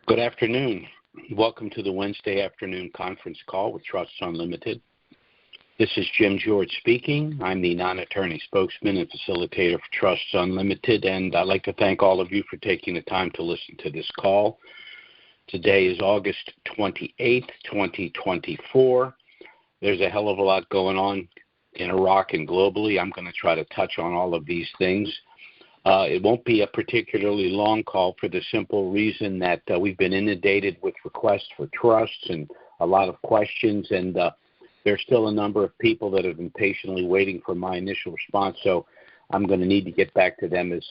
Good afternoon. Welcome to the Wednesday afternoon conference call with Trusts Unlimited. This is Jim George speaking. I'm the non-attorney spokesman and facilitator for Trusts Unlimited, and I'd like to thank all of you for taking the time to listen to this call. Today is August 28th, 2024. There's a hell of a lot going on in Iraq and globally. I'm going to try to touch on all of these things. It won't be a particularly long call for the simple reason that we've been inundated with requests for trusts and a lot of questions, and there's still a number of people that have been patiently waiting for my initial response, so I'm going to need to get back to them as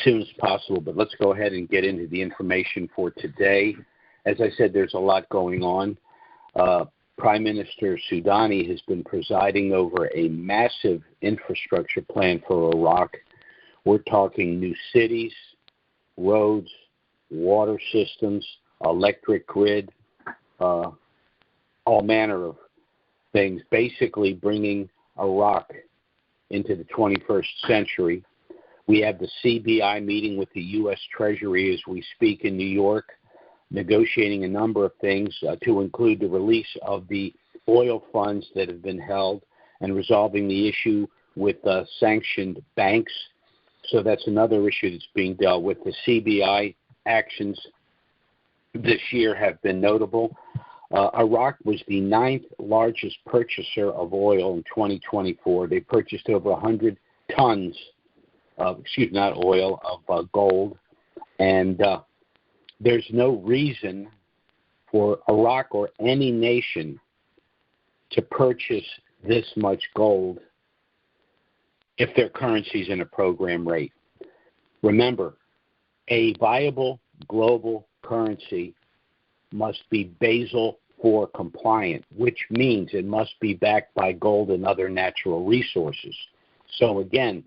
soon as possible. But let's go ahead and get into the information for today. As I said, there's a lot going on. Prime Minister Soudani has been presiding over a massive infrastructure plan for Iraq. We're talking new cities, roads, water systems, electric grid, all manner of things, basically bringing Iraq into the 21st century. We have the CBI meeting with the U.S. Treasury as we speak in New York, negotiating a number of things to include the release of the oil funds that have been held and resolving the issue with sanctioned banks. So that's another issue that's being dealt with. The CBI actions this year have been notable. Iraq was the 9th largest purchaser of oil in 2024. They purchased over 100 tons of, gold. And there's no reason for Iraq or any nation to purchase this much gold if their currency is in a program rate. Remember, a viable global currency must be Basel IV compliant, which means it must be backed by gold and other natural resources. So again,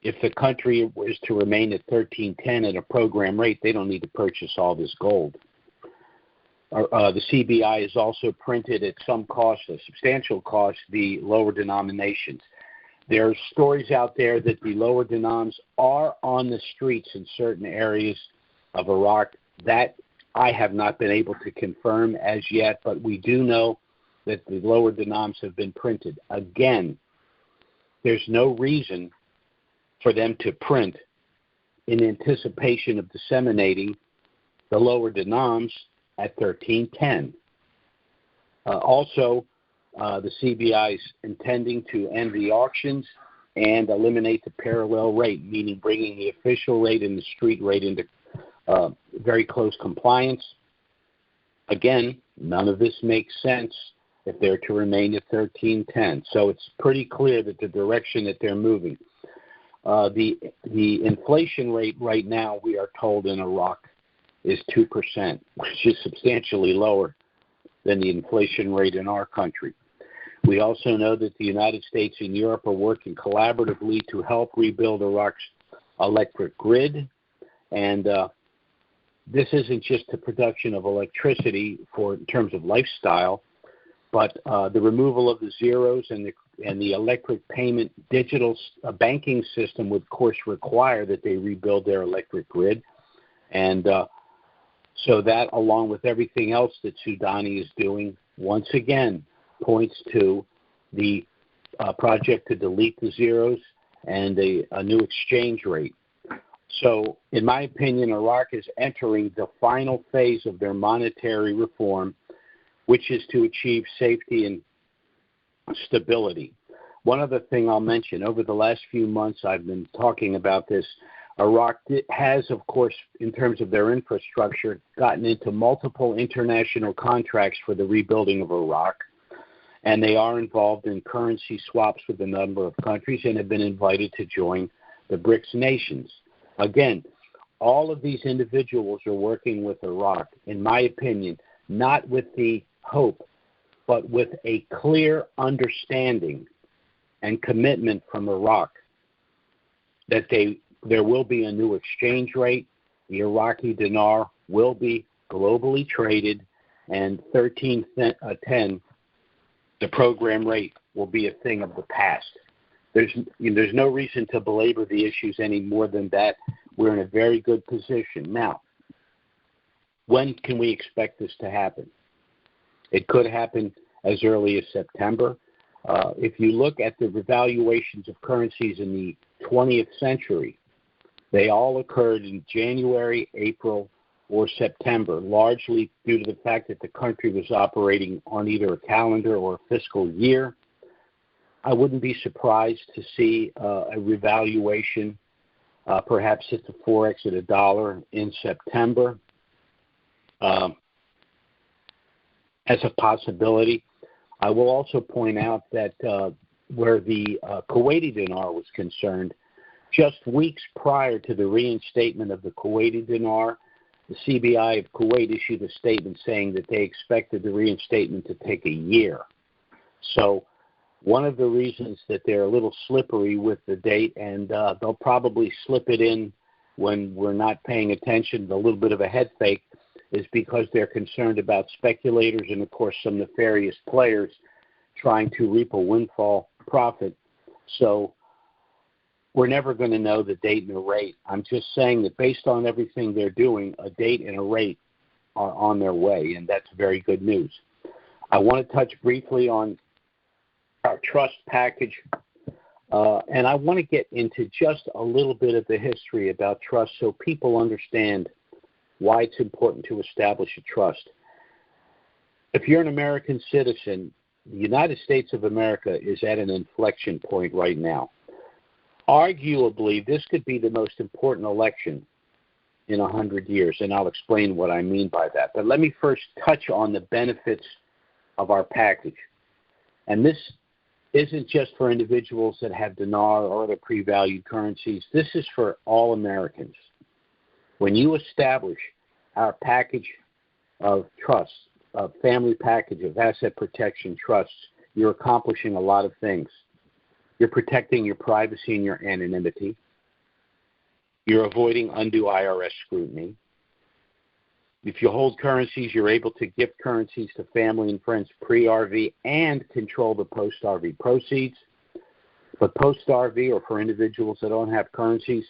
if the country is to remain at 1310 at a program rate, they don't need to purchase all this gold. The CBI has also printed at some cost, a substantial cost, the lower denominations. There are stories out there that the lower denoms are on the streets in certain areas of Iraq. That I have not been able to confirm as yet, but we do know that the lower denoms have been printed. Again, there's no reason for them to print in anticipation of disseminating the lower denoms at 1310. The CBI is intending to end the auctions and eliminate the parallel rate, meaning bringing the official rate and the street rate into very close compliance. Again, none of this makes sense if they're to remain at 1310. So it's pretty clear that the direction that they're moving. The inflation rate right now, we are told in Iraq, is 2%, which is substantially lower than the inflation rate in our country. We also know that the United States and Europe are working collaboratively to help rebuild Iraq's electric grid. And this isn't just the production of electricity in terms of lifestyle, but the removal of the zeros and the electric payment digital banking system would, of course, require that they rebuild their electric grid. And so that, along with everything else that Soudani is doing, once again, points to the project to delete the zeros and a new exchange rate. So, in my opinion, Iraq is entering the final phase of their monetary reform, which is to achieve safety and stability. One other thing I'll mention, over the last few months I've been talking about this. Iraq has, of course, in terms of their infrastructure, gotten into multiple international contracts for the rebuilding of Iraq. And they are involved in currency swaps with a number of countries and have been invited to join the BRICS nations. Again, all of these individuals are working with Iraq, in my opinion, not with the hope, but with a clear understanding and commitment from Iraq that there will be a new exchange rate, the Iraqi dinar will be globally traded, and 1310, the program rate, will be a thing of the past. There's no reason to belabor the issues any more than that. We're in a very good position. Now, When can we expect this to happen? It could happen as early as September. If you look at the revaluations of currencies in the 20th century, they all occurred in January, April, or September, largely due to the fact that the country was operating on either a calendar or a fiscal year. I wouldn't be surprised to see a revaluation, perhaps at the Forex at $1 in September as a possibility. I will also point out that where the Kuwaiti dinar was concerned, just weeks prior to the reinstatement of the Kuwaiti dinar, the CBI of Kuwait issued a statement saying that they expected the reinstatement to take a year. So one of the reasons that they're a little slippery with the date, and they'll probably slip it in when we're not paying attention, a little bit of a head fake, is because they're concerned about speculators and, of course, some nefarious players trying to reap a windfall profit. So we're never going to know the date and the rate. I'm just saying that based on everything they're doing, a date and a rate are on their way, and that's very good news. I want to touch briefly on our trust package, and I want to get into just a little bit of the history about trust so people understand why it's important to establish a trust. If you're an American citizen, the United States of America is at an inflection point right now. Arguably, this could be the most important election in 100 years, and I'll explain what I mean by that. But let me first touch on the benefits of our package. And this isn't just for individuals that have dinar or other pre-valued currencies. This is for all Americans. When you establish our package of trusts, a family package of asset protection trusts, you're accomplishing a lot of things. You're protecting your privacy and your anonymity. You're avoiding undue IRS scrutiny. If you hold currencies, you're able to gift currencies to family and friends pre-RV and control the post-RV proceeds. But post-RV, or for individuals that don't have currencies,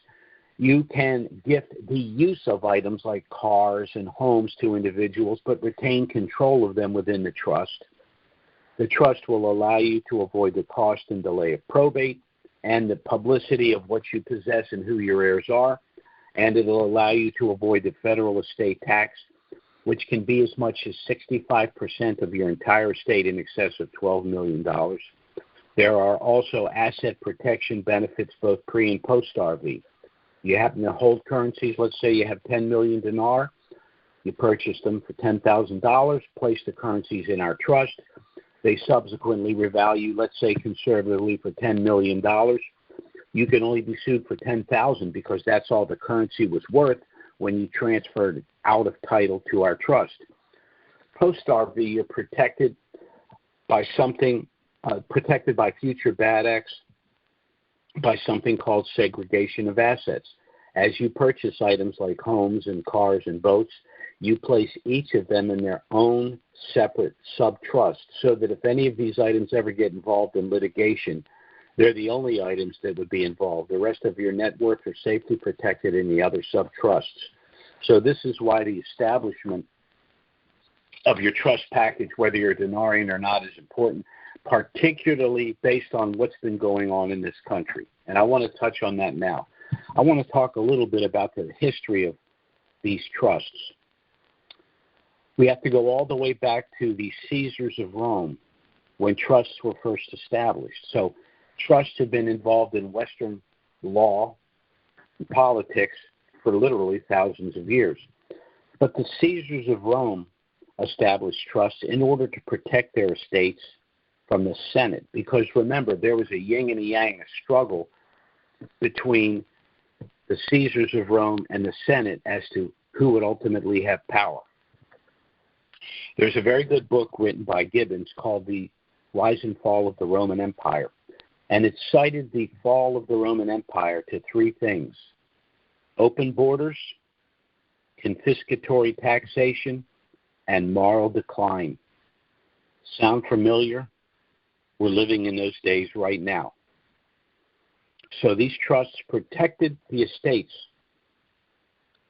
you can gift the use of items like cars and homes to individuals, but retain control of them within the trust. The trust will allow you to avoid the cost and delay of probate and the publicity of what you possess and who your heirs are, and it will allow you to avoid the federal estate tax, which can be as much as 65% of your entire estate, in excess of $12 million. There are also asset protection benefits both pre- and post-RV. You happen to hold currencies, let's say you have 10 million dinar, you purchase them for $10,000, place the currencies in our trust, they subsequently revalue, let's say conservatively, for $10 million. You can only be sued for $10,000 because that's all the currency was worth when you transferred it out of title to our trust. Post-RV, you're protected by something, protected by future bad acts, by something called segregation of assets. As you purchase items like homes and cars and boats, you place each of them in their own separate sub-trust so that if any of these items ever get involved in litigation, they're the only items that would be involved. The rest of your net worth are safely protected in the other sub-trusts. So this is why the establishment of your trust package, whether you're a dinarian or not, is important, particularly based on what's been going on in this country. And I want to touch on that now. I want to talk a little bit about the history of these trusts. We have to go all the way back to the Caesars of Rome when trusts were first established. So trusts have been involved in Western law and politics for literally thousands of years. But the Caesars of Rome established trusts in order to protect their estates from the Senate. Because remember, there was a yin and a yang, a struggle between the Caesars of Rome and the Senate as to who would ultimately have power. There's a very good book written by Gibbons called The Rise and Fall of the Roman Empire. And it cited the fall of the Roman Empire to three things: open borders, confiscatory taxation, and moral decline. Sound familiar? We're living in those days right now. So these trusts protected the estates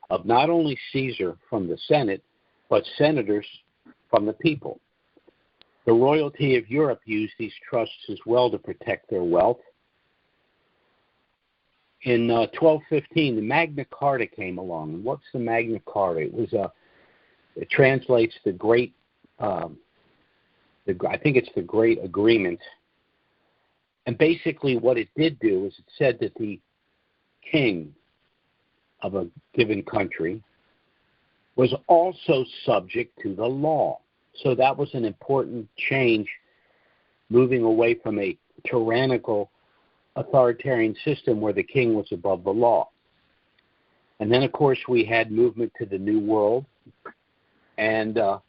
of not only Caesar from the Senate, but senators from the people. The royalty of Europe used these trusts as well to protect their wealth. In 1215, the Magna Carta came along. And what's the Magna Carta? It translates the Great, I think it's the Great Agreement. And basically what it did do is it said that the king of a given country was also subject to the law. So that was an important change, moving away from a tyrannical authoritarian system where the king was above the law. And then, of course, we had movement to the New World and the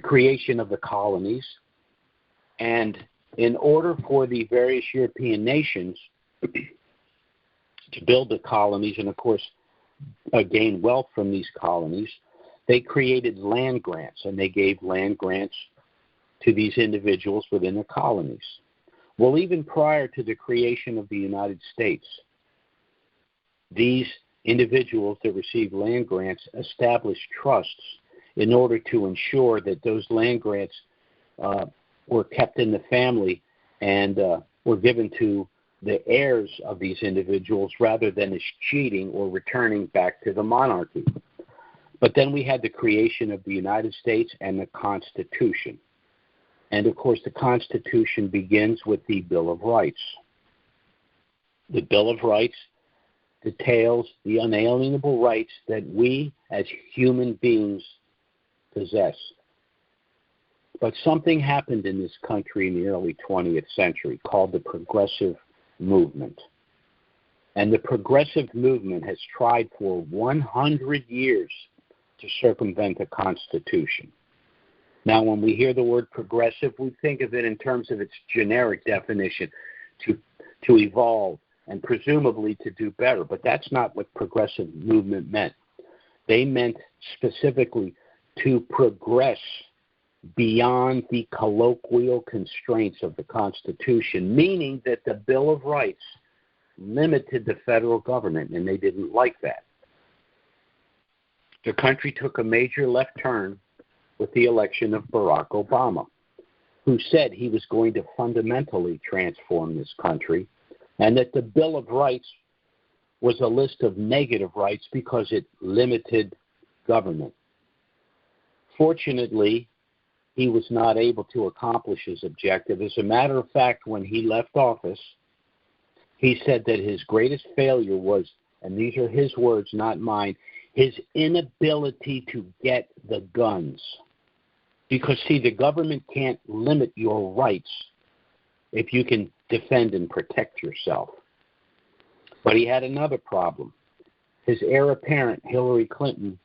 creation of the colonies. And in order for the various European nations to build the colonies and, of course, gain wealth from these colonies, they created land grants, and they gave land grants to these individuals within the colonies. Well, even prior to the creation of the United States, these individuals that received land grants established trusts in order to ensure that those land grants were kept in the family and were given to the heirs of these individuals rather than as cheating or returning back to the monarchy. But then we had the creation of the United States and the Constitution. And, of course, the Constitution begins with the Bill of Rights. The Bill of Rights details the unalienable rights that we as human beings possess. But something happened in this country in the early 20th century called the Progressive Movement. And the Progressive Movement has tried for 100 years to circumvent the Constitution. Now, when we hear the word progressive, we think of it in terms of its generic definition, to evolve and presumably to do better. But that's not what progressive movement meant. They meant specifically to progress beyond the colloquial constraints of the Constitution, meaning that the Bill of Rights limited the federal government, and they didn't like that. The country took a major left turn with the election of Barack Obama, who said he was going to fundamentally transform this country, and that the Bill of Rights was a list of negative rights because it limited government. Fortunately, he was not able to accomplish his objective. As a matter of fact, when he left office, he said that his greatest failure was, and these are his words, not mine, his inability to get the guns. Because, see, the government can't limit your rights if you can defend and protect yourself. But he had another problem. His heir apparent, Hillary Clinton,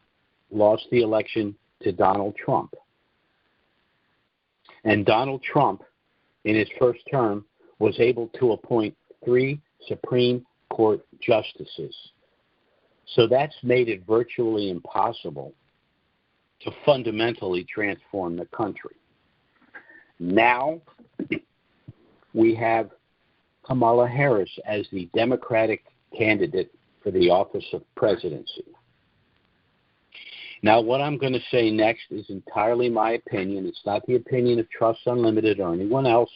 lost the election to Donald Trump. And Donald Trump, in his first term, was able to appoint 3 Supreme Court justices. So that's made it virtually impossible to fundamentally transform the country. Now we have Kamala Harris as the Democratic candidate for the office of presidency. Now, what I'm going to say next is entirely my opinion. It's not the opinion of Trusts Unlimited or anyone else.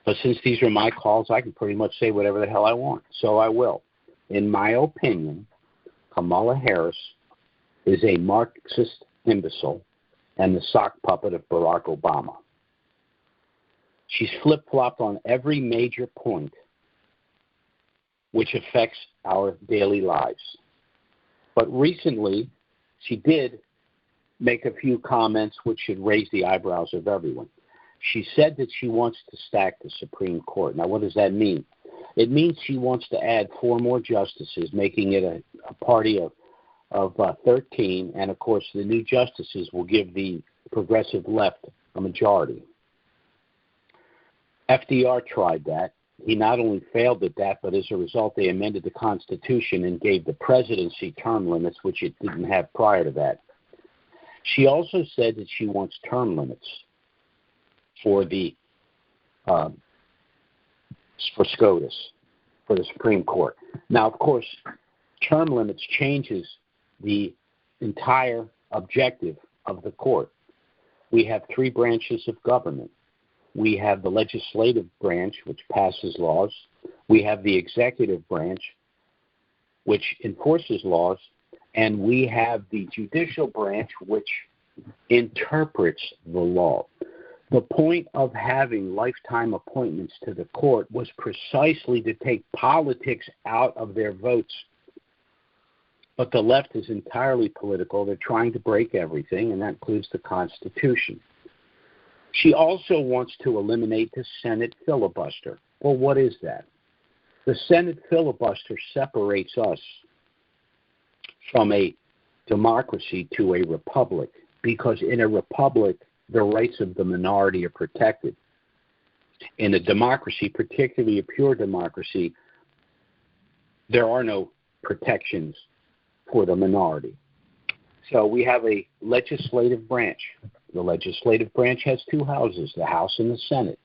But since these are my calls, I can pretty much say whatever the hell I want. So I will. In my opinion, Kamala Harris is a Marxist imbecile and the sock puppet of Barack Obama. She's flip-flopped on every major point which affects our daily lives. But recently, she did make a few comments which should raise the eyebrows of everyone. She said that she wants to stack the Supreme Court. Now, what does that mean? It means she wants to add 4 more justices, making it a party of 13. And, of course, the new justices will give the progressive left a majority. FDR tried that. He not only failed at that, but as a result, they amended the Constitution and gave the presidency term limits, which it didn't have prior to that. She also said that she wants term limits for the for SCOTUS, for the Supreme Court. Now, of course, term limits changes the entire objective of the court. We have three branches of government. We have the legislative branch, which passes laws. We have the executive branch, which enforces laws. And we have the judicial branch, which interprets the law. The point of having lifetime appointments to the court was precisely to take politics out of their votes. But the left is entirely political. They're trying to break everything, and that includes the Constitution. She also wants to eliminate the Senate filibuster. Well, what is that? The Senate filibuster separates us from a democracy to a republic, because in a republic, the rights of the minority are protected. In a democracy, particularly a pure democracy, there are no protections for the minority. So we have a legislative branch. The legislative branch has two houses, the House and the Senate.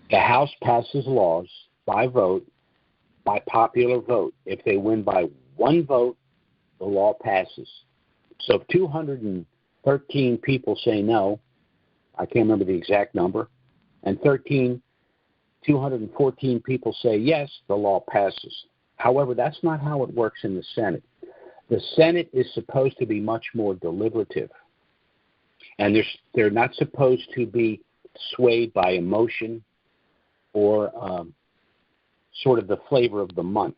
The House passes laws by vote, by popular vote. If they win by one vote, the law passes. So if 213 people say no, I can't remember the exact number, and 214 people say yes, the law passes. However, that's not how it works in the Senate. The Senate is supposed to be much more deliberative, and they're not supposed to be swayed by emotion or sort of the flavor of the month.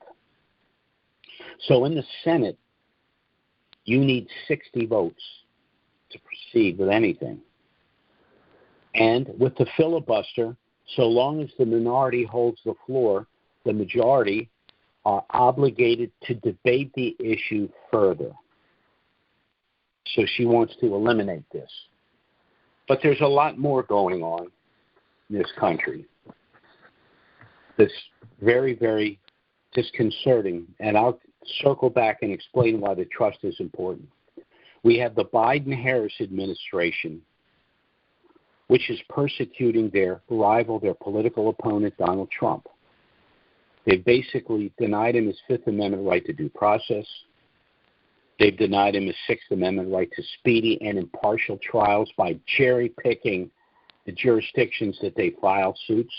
So in the Senate, you need 60 votes to proceed with anything. And with the filibuster, so long as the minority holds the floor, the majority are obligated to debate the issue further. So she wants to eliminate this. But there's a lot more going on in this country that's very, very disconcerting. And I'll circle back and explain why the trust is important. We have the Biden-Harris administration, which is persecuting their rival, their political opponent, Donald Trump. They've basically denied him his Fifth Amendment right to due process. They've denied him his Sixth Amendment right to speedy and impartial trials by cherry-picking the jurisdictions that they file suits.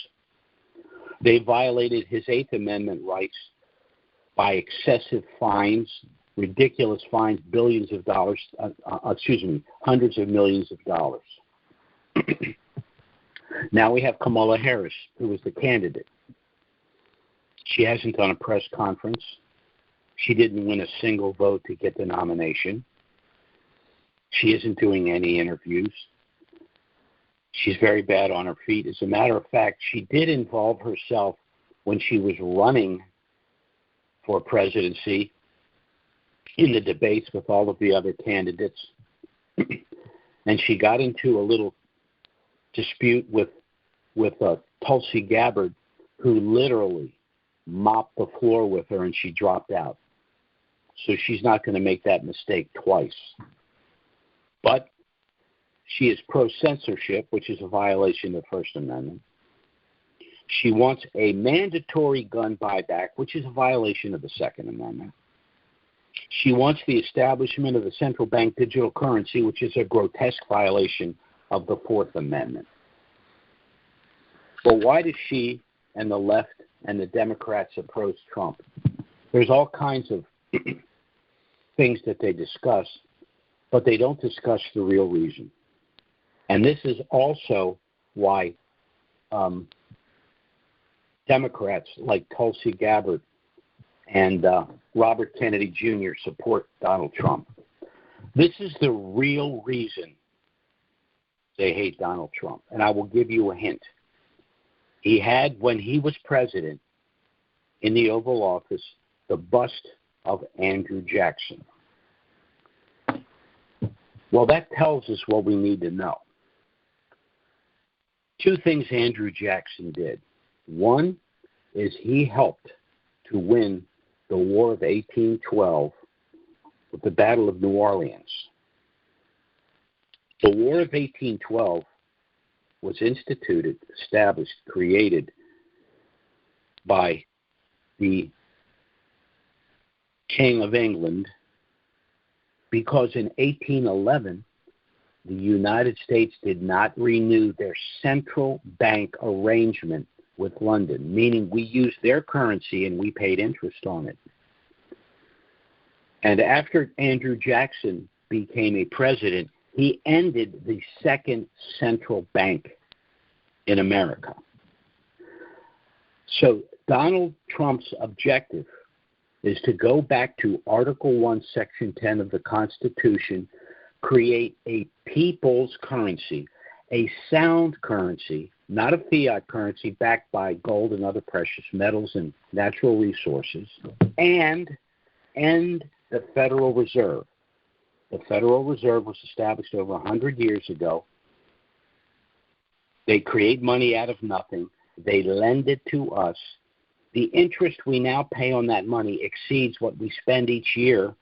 They violated his Eighth Amendment rights by excessive fines, ridiculous fines, billions of dollars, hundreds of millions of dollars. Now we have Kamala Harris, who is the candidate. She hasn't done a press conference. She didn't win a single vote to get the nomination. She isn't doing any interviews. She's very bad on her feet. As a matter of fact, she did involve herself when she was running for presidency in the debates with all of the other candidates. And she got into a little dispute with Tulsi Gabbard, who literally mopped the floor with her, and she dropped out. So she's not going to make that mistake twice. But she is pro-censorship, which is a violation of the First Amendment. She wants a mandatory gun buyback, which is a violation of the Second Amendment. She wants the establishment of the central bank digital currency, which is a grotesque violation of the Fourth Amendment. But why does she and the left and the Democrats oppose Trump? There's all kinds of things that they discuss, but they don't discuss the real reason. And this is also why Democrats like Tulsi Gabbard and Robert Kennedy Jr. support Donald Trump. This is the real reason they hate Donald Trump. And I will give you a hint. He had, when he was president in the Oval Office, the bust of Andrew Jackson. Well, that tells us what we need to know. Two things Andrew Jackson did. One is he helped to win the War of 1812 with the Battle of New Orleans. The War of 1812 was instituted, established, created by the King of England because in 1811, the United States did not renew their central bank arrangement with London, meaning we used their currency and we paid interest on it. And after Andrew Jackson became a president, he ended the second central bank in America. So Donald Trump's objective is to go back to Article 1, Section 10 of the Constitution, create a people's currency, a sound currency, not a fiat currency backed by gold and other precious metals and natural resources, and end the Federal Reserve. The Federal Reserve was established over 100 years ago. They create money out of nothing. They lend it to us. The interest we now pay on that money exceeds what we spend each year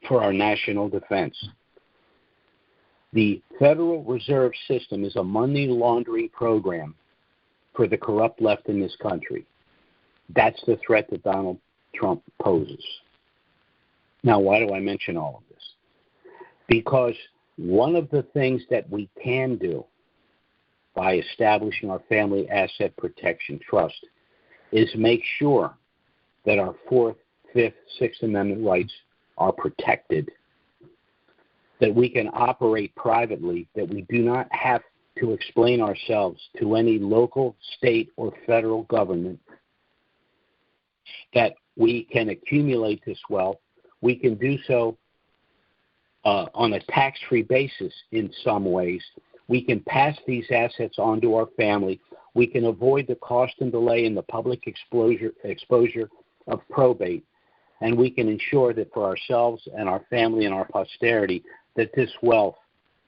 for our national defense. The Federal Reserve System is a money laundering program for the corrupt left in this country. That's the threat that Donald Trump poses. Now, why do I mention all of this? Because one of the things that we can do by establishing our Family Asset Protection Trust is make sure that our 4th, 5th, 6th Amendment rights are protected, that we can operate privately, that we do not have to explain ourselves to any local, state, or federal government, that we can accumulate this wealth. We can do so on a tax-free basis in some ways. We can pass these assets on to our family. We can avoid the cost and delay in the public exposure of probate. And we can ensure that for ourselves and our family and our posterity that this wealth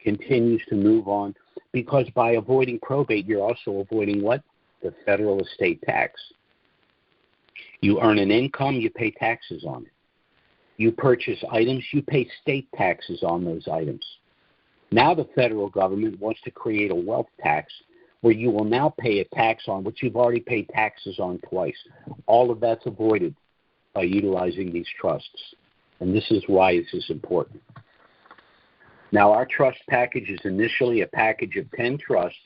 continues to move on. Because by avoiding probate, you're also avoiding what? The federal estate tax. You earn an income, you pay taxes on it. You purchase items, you pay state taxes on those items. Now the federal government wants to create a wealth tax where you will now pay a tax on what you've already paid taxes on twice. All of that's avoided by utilizing these trusts. And this is why this is important. Now, our trust package is initially a package of 10 trusts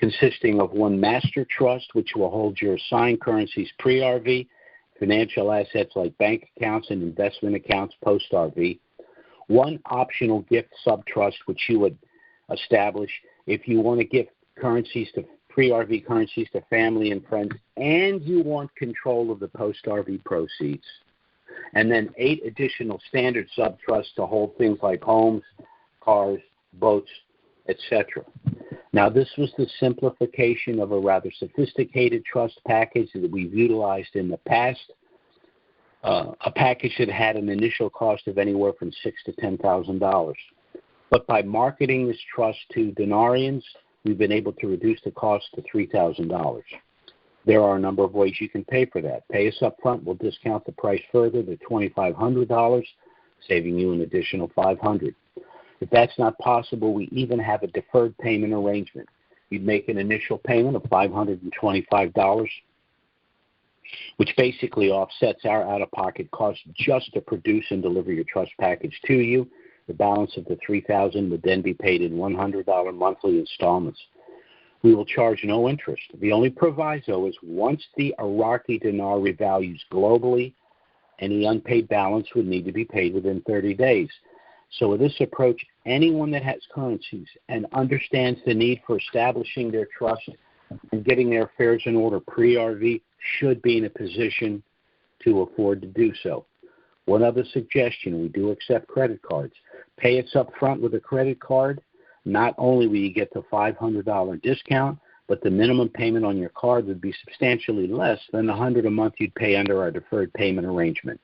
consisting of one master trust, which will hold your assigned currencies pre-RV, financial assets like bank accounts and investment accounts post-RV, one optional gift sub-trust, which you would establish if you want to give currencies to pre-RV currencies to family and friends, and you want control of the post-RV proceeds. And then 8 additional standard sub-trusts to hold things like homes, cars, boats, etc. Now, this was the simplification of a rather sophisticated trust package that we've utilized in the past, a package that had an initial cost of anywhere from $6,000 to $10,000. But by marketing this trust to denarians, we've been able to reduce the cost to $3,000. There are a number of ways you can pay for that. Pay us up front. We'll discount the price further to $2,500, saving you an additional $500. If that's not possible, we even have a deferred payment arrangement. You'd make an initial payment of $525, which basically offsets our out-of-pocket costs just to produce and deliver your trust package to you. The balance of the $3,000 would then be paid in $100 monthly installments. We will charge no interest. The only proviso is once the Iraqi dinar revalues globally, any unpaid balance would need to be paid within 30 days. So with this approach, anyone that has currencies and understands the need for establishing their trust and getting their affairs in order pre-RV should be in a position to afford to do so. One other suggestion, we do accept credit cards. Pay us up front with a credit card. Not only will you get the $500 discount, but the minimum payment on your card would be substantially less than the $100 a month you'd pay under our deferred payment arrangement.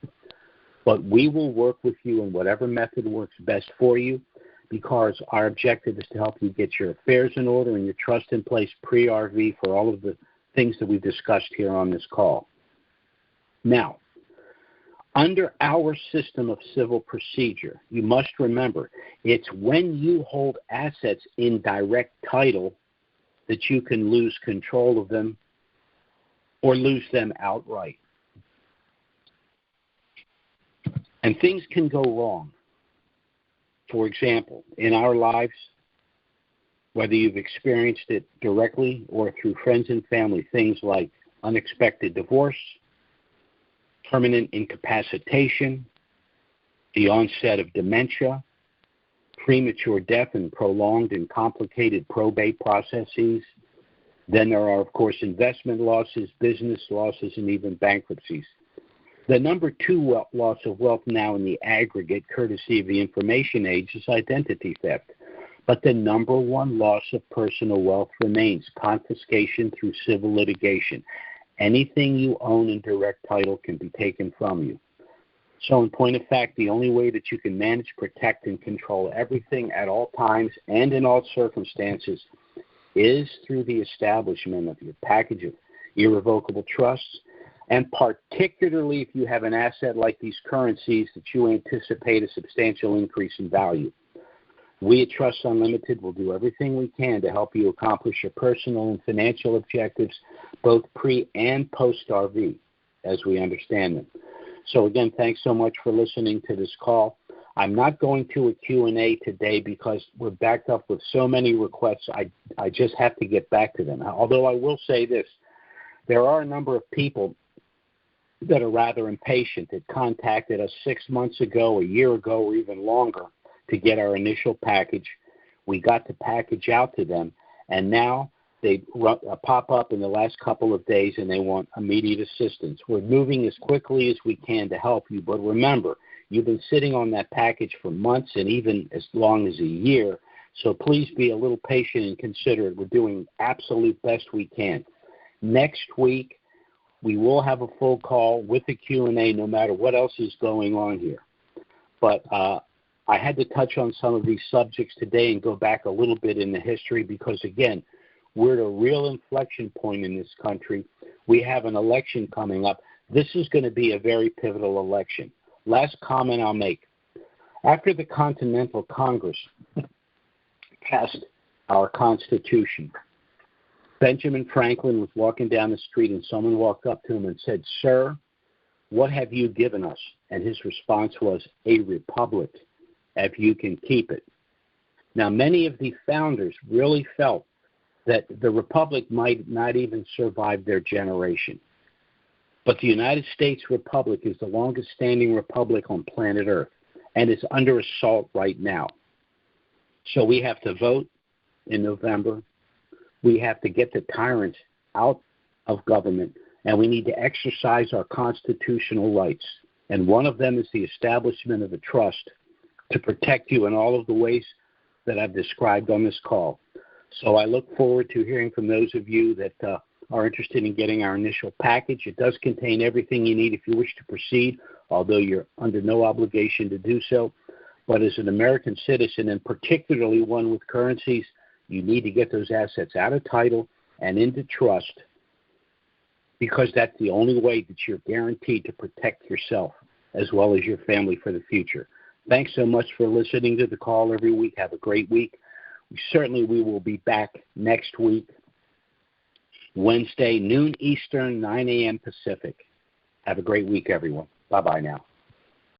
But we will work with you in whatever method works best for you, because our objective is to help you get your affairs in order and your trust in place pre-RV for all of the things that we've discussed here on this call. Now, under our system of civil procedure, you must remember, it's when you hold assets in direct title that you can lose control of them or lose them outright. And things can go wrong For example, in our lives, whether you've experienced it directly or through friends and family, things like unexpected divorce, permanent incapacitation, the onset of dementia, premature death and prolonged and complicated probate processes. Then there are, of course, investment losses, business losses, and even bankruptcies. The number 2 loss of wealth now in the aggregate, courtesy of the information age, is identity theft. But the number 1 loss of personal wealth remains confiscation through civil litigation. Anything you own in direct title can be taken from you. So in point of fact, the only way that you can manage, protect, and control everything at all times and in all circumstances is through the establishment of your package of irrevocable trusts, and particularly if you have an asset like these currencies that you anticipate a substantial increase in value. We at Trusts Unlimited will do everything we can to help you accomplish your personal and financial objectives, both pre- and post-RV, as we understand them. So again, thanks so much for listening to this call. I'm not going to a Q&A today because we're backed up with so many requests. I just have to get back to them. Although I will say this, there are a number of people that are rather impatient that contacted us 6 months ago, a year ago, or even longer to get our initial package. We got the package out to them, and now they pop up in the last couple of days and they want immediate assistance. We're moving as quickly as we can to help you, but remember, you've been sitting on that package for months and even as long as a year, so please be a little patient and considerate. We're doing absolute best we can. Next week, we will have a full call with a Q&A no matter what else is going on here. But I had to touch on some of these subjects today and go back a little bit in the history because, again, we're at a real inflection point in this country. We have an election coming up. This is going to be a very pivotal election. Last comment I'll make. After the Continental Congress passed our Constitution, Benjamin Franklin was walking down the street and someone walked up to him and said, "Sir, what have you given us?" And his response was, "A republic, if you can keep it." Now, many of the founders really felt that the republic might not even survive their generation. But the United States Republic is the longest-standing republic on planet Earth and is under assault right now. So we have to vote in November. We have to get the tyrants out of government, and we need to exercise our constitutional rights. And one of them is the establishment of a trust to protect you in all of the ways that I've described on this call. So I look forward to hearing from those of you that are interested in getting our initial package. It does contain everything you need if you wish to proceed, although you're under no obligation to do so. But as an American citizen, and particularly one with currencies, you need to get those assets out of title and into trust because that's the only way that you're guaranteed to protect yourself as well as your family for the future. Thanks so much for listening to the call every week. Have a great week. We will be back next week, Wednesday, noon Eastern, 9 a.m. Pacific. Have a great week, everyone. Bye-bye now.